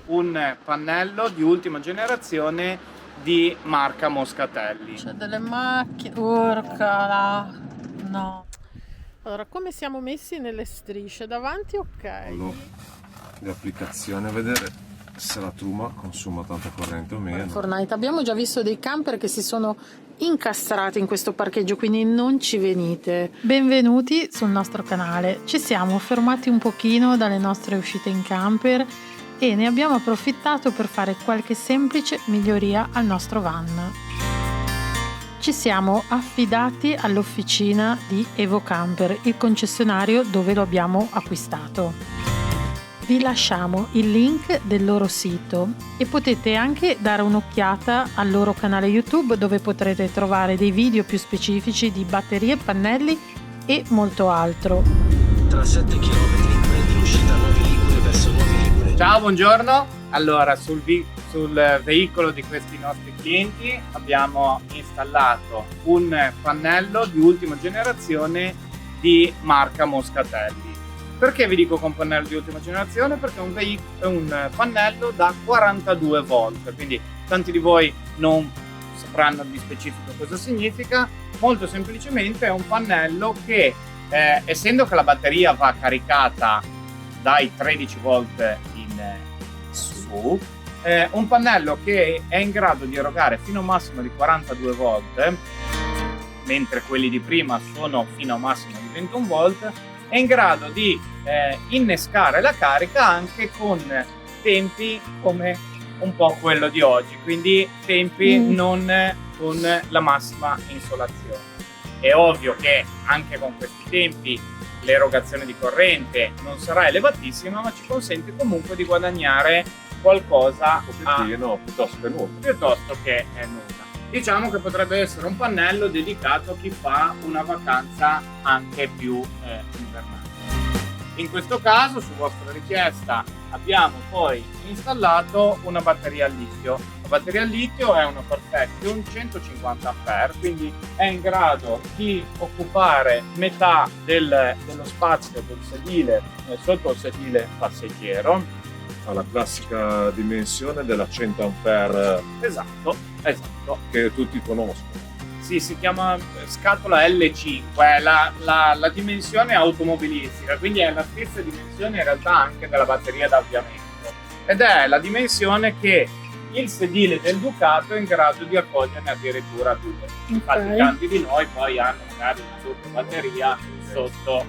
un pannello di ultima generazione di marca Moscatelli. C'è delle macchine, urcala, no. Allora, come siamo messi nelle strisce? Davanti ok. L'applicazione a vedere se la truma consuma tanta corrente o meno. Fortnite. Abbiamo già visto dei camper che si sono incastrati in questo parcheggio, quindi non ci venite. Benvenuti sul nostro canale. Ci siamo fermati un pochino dalle nostre uscite in camper e ne abbiamo approfittato per fare qualche semplice miglioria al nostro van. Ci siamo affidati all'officina di Evo Camper, il concessionario dove lo abbiamo acquistato. Vi lasciamo il link del loro sito e potete anche dare un'occhiata al loro canale YouTube, dove potrete trovare dei video più specifici di batterie, pannelli e molto altro. Tra 7 km prendi l'uscita a Novi Ligure verso Novi Ligure. Ciao, buongiorno. Allora, sul veicolo di questi nostri clienti abbiamo installato un pannello di ultima generazione di marca Moscatelli. Perché vi dico con pannello di ultima generazione? Perché è un pannello da 42 volt, quindi tanti di voi non sapranno di specifico cosa significa. Molto semplicemente è un pannello che, essendo che la batteria va caricata dai 13 volt in su, un pannello che è in grado di erogare fino a un massimo di 42 volt, mentre quelli di prima sono fino a un massimo di 21 volt, è in grado di innescare la carica anche con tempi come un po' quello di oggi, quindi tempi non con la massima insolazione. È ovvio che anche con questi tempi l'erogazione di corrente non sarà elevatissima, ma ci consente comunque di guadagnare qualcosa piuttosto che nulla. Diciamo che potrebbe essere un pannello dedicato a chi fa una vacanza anche più invernale. In questo caso, su vostra richiesta, abbiamo poi installato una batteria a litio. La batteria a litio è una Perfection 150 Ah, quindi è in grado di occupare metà dello spazio del sedile sotto il sedile passeggero. Ha la classica dimensione della 100 Ah Esatto. che tutti conoscono. Sì, si chiama scatola L5, è la dimensione automobilistica, quindi è la stessa dimensione in realtà anche della batteria d'avviamento, ed è la dimensione che il sedile del Ducato è in grado di accoglierne addirittura due. Infatti tanti di noi poi hanno magari una doppia batteria sotto.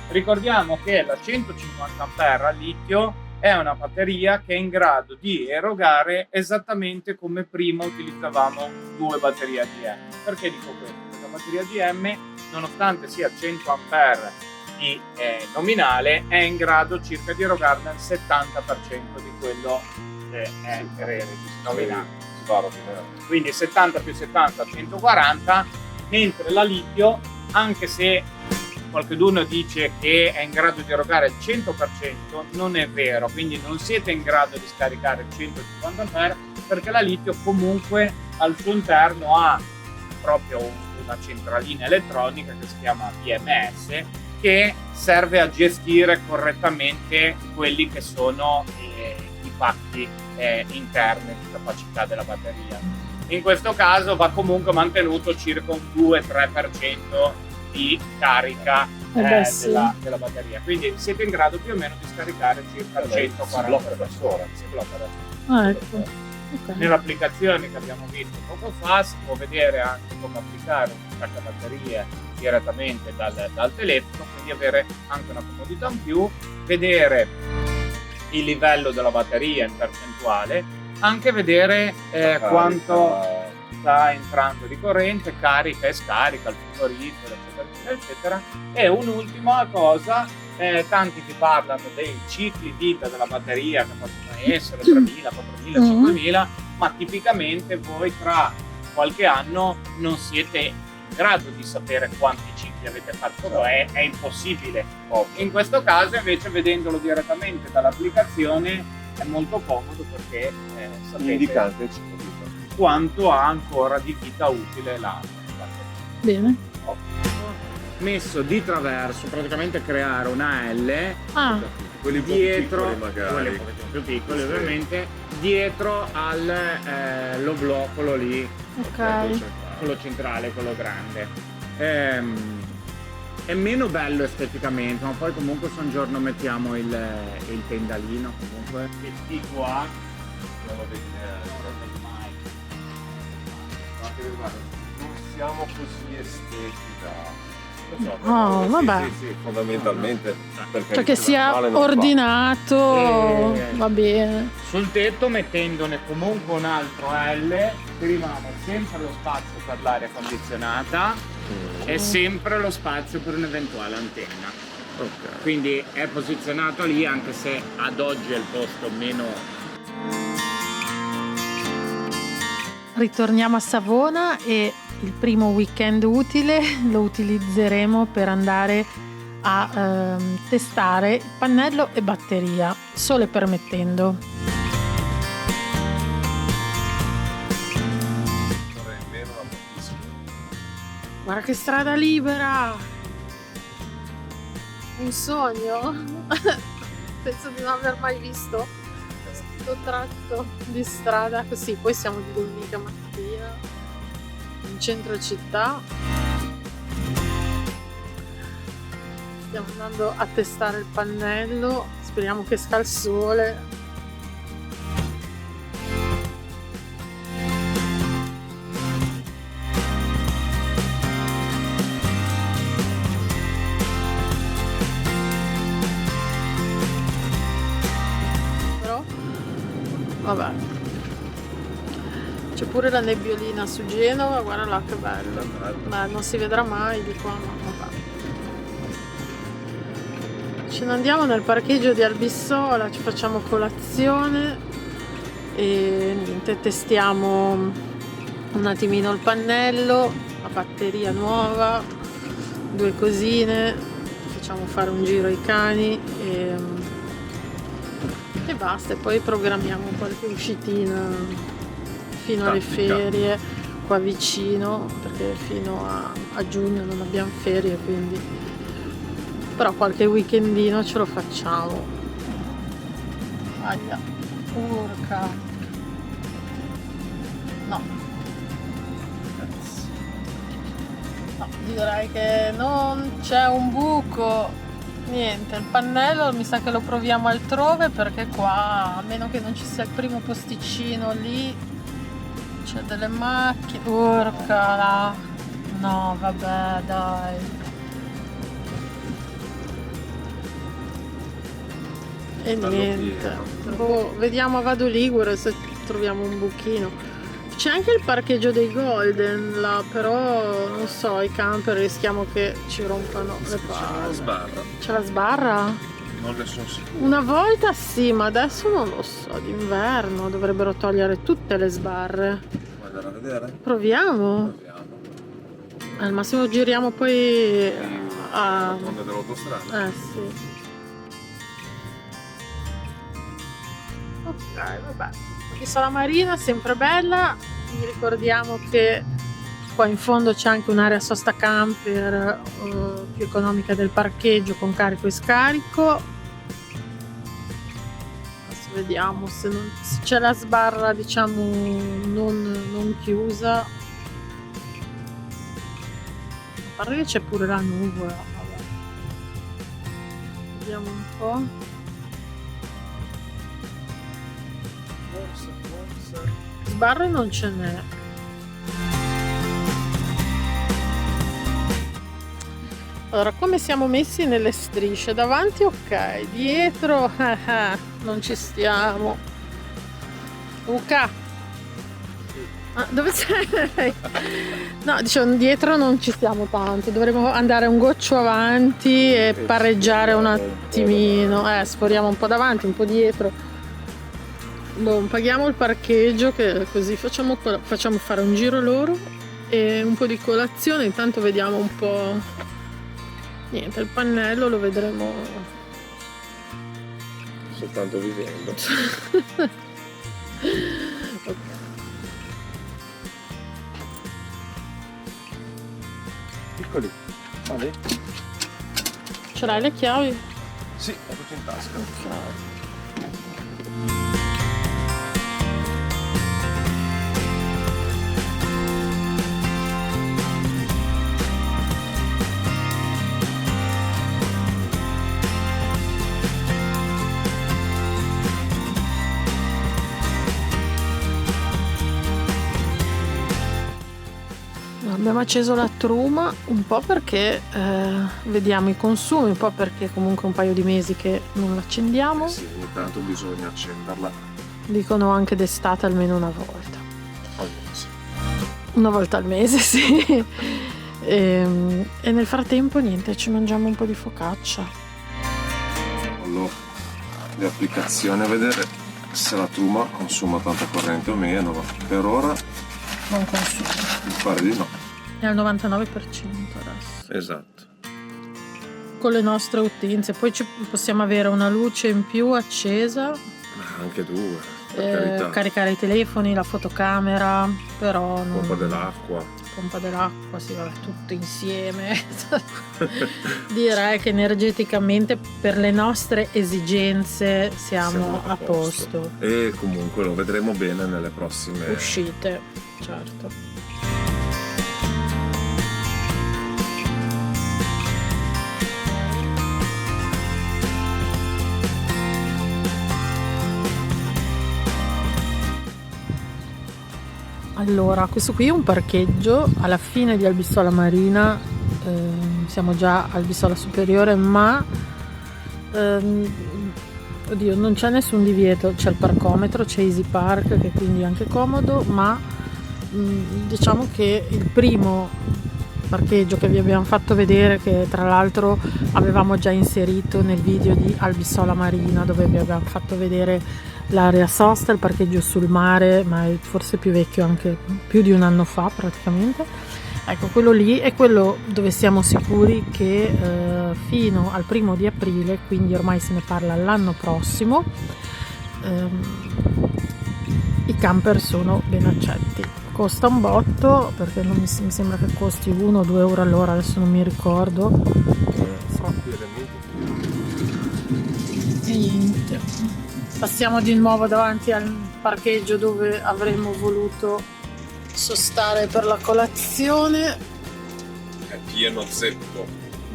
Ricordiamo che la 150 Ah a litio è una batteria che è in grado di erogare esattamente come prima utilizzavamo due batterie AGM. Perché dico questo? Perché la batteria AGM, nonostante sia 100 Ah di nominale, è in grado circa di erogarne il 70% di quello che è nominale. Quindi 70 più 70, 140, mentre la litio, anche se qualcuno dice che è in grado di erogare il 100%, non è vero, quindi non siete in grado di scaricare il 150 Ah, perché la litio comunque al suo interno ha proprio una centralina elettronica che si chiama BMS, che serve a gestire correttamente quelli che sono i pacchi interni di capacità della batteria. In questo caso va comunque mantenuto circa un 2-3% di carica della batteria, quindi siete in grado più o meno di scaricare circa 140. Si blocca da sola. Ecco. Okay. Nell'applicazione che abbiamo visto poco fa si può vedere anche come applicare un caricabatterie direttamente dal telefono, quindi avere anche una comodità in più, vedere il livello della batteria in percentuale, anche vedere quanto sta entrando di corrente, carica e scarica, il frigorifero, eccetera. E un'ultima cosa, tanti ti parlano dei cicli vita della batteria che possono essere 3.000, 4.000, 5.000, ma tipicamente voi tra qualche anno non siete in grado di sapere quanti cicli avete fatto, è impossibile. In questo caso invece, vedendolo direttamente dall'applicazione, è molto comodo perché sapete quanto ha ancora di vita utile la batteria. Bene. messo di traverso, praticamente creare una L Quelli un po' dietro, più piccoli magari. quelli un pochettino più piccoli Sì. ovviamente, dietro al l'oblò, quello lì, Ok. quello centrale, quello grande. È meno bello esteticamente, ma poi comunque se un giorno mettiamo il pendalino comunque, che di qua Non lo vedi non siamo così esteti Oh, vabbè. Sì, fondamentalmente. Cioè che sia ordinato, va bene. sul tetto mettendone comunque un altro L, ti rimane sempre lo spazio per l'aria condizionata e sempre lo spazio per un'eventuale antenna. Ok. Quindi è posizionato lì, anche se ad oggi è il posto meno. Ritorniamo a Savona e il primo weekend utile lo utilizzeremo per andare a testare pannello e batteria, sole permettendo. Vorrei meno una pochissima. Guarda che strada libera! Un sogno? Penso di non aver mai visto questo tratto di strada così. Poi siamo di domenica mattina in centro città. Stiamo andando a testare il pannello, speriamo che esca il sole. Però, vabbè. C'è pure la nebbiolina su Genova, guarda là che bello. Ma non si vedrà mai di qua, ma vabbè. Ce ne andiamo nel parcheggio di Albissola, ci facciamo colazione e niente, testiamo un attimino il pannello, la batteria nuova, due cosine, facciamo fare un giro ai cani e basta, e poi programmiamo qualche uscitina fino alle ferie qua vicino, perché fino a giugno non abbiamo ferie, quindi però qualche weekendino ce lo facciamo. Aia, urca, no, direi che non c'è un buco, niente. Il pannello mi sa che lo proviamo altrove, perché qua, a meno che non ci sia il primo posticino lì, c'è delle macchine, urca là. No, vabbè, dai. E niente, boh, vediamo a Vado Ligure se troviamo un buchino. C'è anche il parcheggio dei Golden là, però non so, i camper rischiamo che ci rompano le C'è palle. la sbarra. C'è la sbarra? Non ne sono sicuro. Una volta sì, ma adesso non lo so, d'inverno dovrebbero togliere tutte le sbarre. Vuoi andare a vedere? Proviamo. Proviamo. Al massimo giriamo poi a... Rotonda dell'autostrada. sì. Ok, vabbè. Isola Marina, sempre bella. Vi ricordiamo che qua in fondo c'è anche un'area sosta camper più economica del parcheggio, con carico e scarico. Adesso vediamo se c'è la sbarra, diciamo, non chiusa. A parte che c'è pure la nuvola. Vabbè. Vediamo un po'. Forse. Sbarre non ce n'è. Allora, come siamo messi nelle strisce? Davanti ok, dietro non ci stiamo. Luca, dove sei? No, diciamo, dietro non ci stiamo tanto, dovremmo andare un goccio avanti e pareggiare un attimino. Sforiamo un po' davanti, un po' dietro. Boh, paghiamo il parcheggio, che così facciamo fare un giro loro e un po' di colazione. Intanto vediamo un po'. Niente, il pannello lo vedremo Soltanto vivendo. Ok. Piccoli. lì? Ce l'hai le chiavi? Sì, ho tutto in tasca. Ok. Abbiamo acceso la truma un po' perché vediamo i consumi, un po' perché comunque è un paio di mesi che non l'accendiamo. Sì, ogni tanto bisogna accenderla. Dicono anche d'estate almeno una volta. Al mese. Una volta al mese, sì. E nel frattempo niente, ci mangiamo un po' di focaccia. Allora, le applicazioni a vedere se la truma consuma tanta corrente o meno, ma per ora Non consuma. mi pare di no. È al 99% adesso. Esatto. Con le nostre utenze. Poi possiamo avere una luce in più accesa. Anche due, per carità. Caricare i telefoni, la fotocamera, però non... Pompa dell'acqua. Pompa dell'acqua, sì, vabbè, tutto insieme. Direi che energeticamente per le nostre esigenze siamo a posto. E comunque lo vedremo bene nelle prossime Uscite, certo. Allora, questo qui è un parcheggio alla fine di Albissola Marina, siamo già al Albissola Superiore, ma oddio, non c'è nessun divieto, c'è il parcometro, c'è Easy Park che quindi è anche comodo, ma diciamo che il primo parcheggio che vi abbiamo fatto vedere, che tra l'altro avevamo già inserito nel video di Albissola Marina dove vi abbiamo fatto vedere l'area sosta, il parcheggio sul mare, ma è forse più vecchio, anche più di un anno fa praticamente. Ecco, quello lì è quello dove siamo sicuri che fino al 1° di aprile, quindi ormai se ne parla l'anno prossimo, i camper sono ben accetti. Costa un botto, perché non mi sembra che costi 1 o 2 euro all'ora, adesso non mi ricordo. E niente. Passiamo di nuovo davanti al parcheggio dove avremmo voluto sostare per la colazione. È pieno zeppo.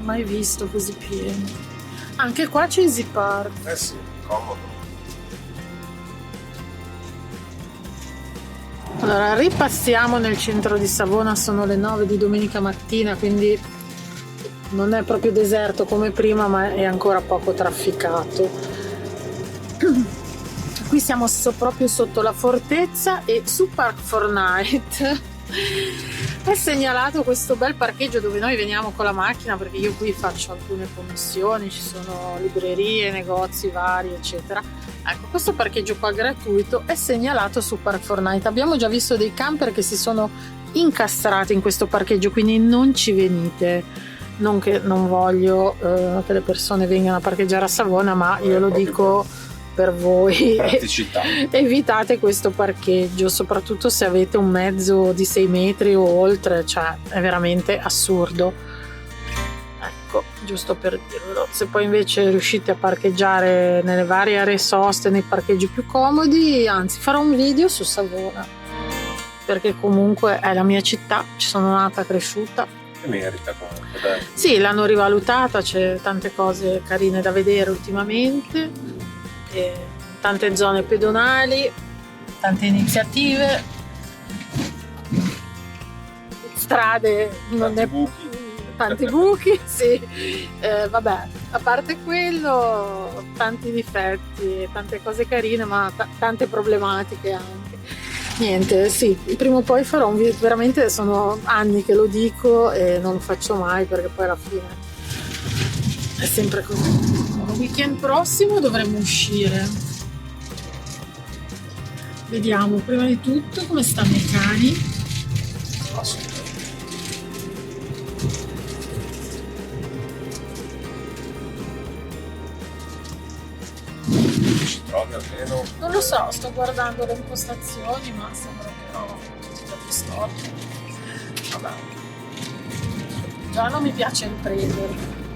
Mai visto così pieno. Anche qua c'è Easy Park. Eh sì, comodo. Allora, ripassiamo nel centro di Savona, sono le 9 di domenica mattina, quindi non è proprio deserto come prima, ma è ancora poco trafficato. Qui siamo proprio sotto la fortezza e su Park Fortnite è segnalato questo bel parcheggio dove noi veniamo con la macchina, perché io qui faccio alcune commissioni, ci sono librerie, negozi vari eccetera. Ecco, questo parcheggio qua gratuito è segnalato su Park Fortnite. Abbiamo già visto dei camper che si sono incastrati in questo parcheggio, quindi non ci venite. Non che non voglio che le persone vengano a parcheggiare a Savona, ma io lo dico per voi. Praticità. Evitate questo parcheggio, soprattutto se avete un mezzo di 6 metri o oltre, cioè è veramente assurdo. Ecco, giusto per dirvelo. Se poi invece riuscite a parcheggiare nelle varie aree soste, nei parcheggi più comodi, anzi farò un video su Savona, perché comunque è la mia città, ci sono nata, cresciuta. Che merita comunque, dai. Sì, l'hanno rivalutata, c'è tante cose carine da vedere ultimamente, tante zone pedonali, tante iniziative, strade, tanti buchi, sì. Vabbè, a parte quello, tanti difetti, tante cose carine, ma tante problematiche anche. Niente, sì, prima o poi farò un video, veramente sono anni che lo dico e non lo faccio mai, perché poi alla fine è sempre così. Il weekend prossimo dovremmo uscire. Vediamo prima di tutto come stanno i cani. Ci trovi almeno? Non lo so, sto guardando le impostazioni, ma sembra che ho tutti storti. Vabbè. già non mi piace riprendere.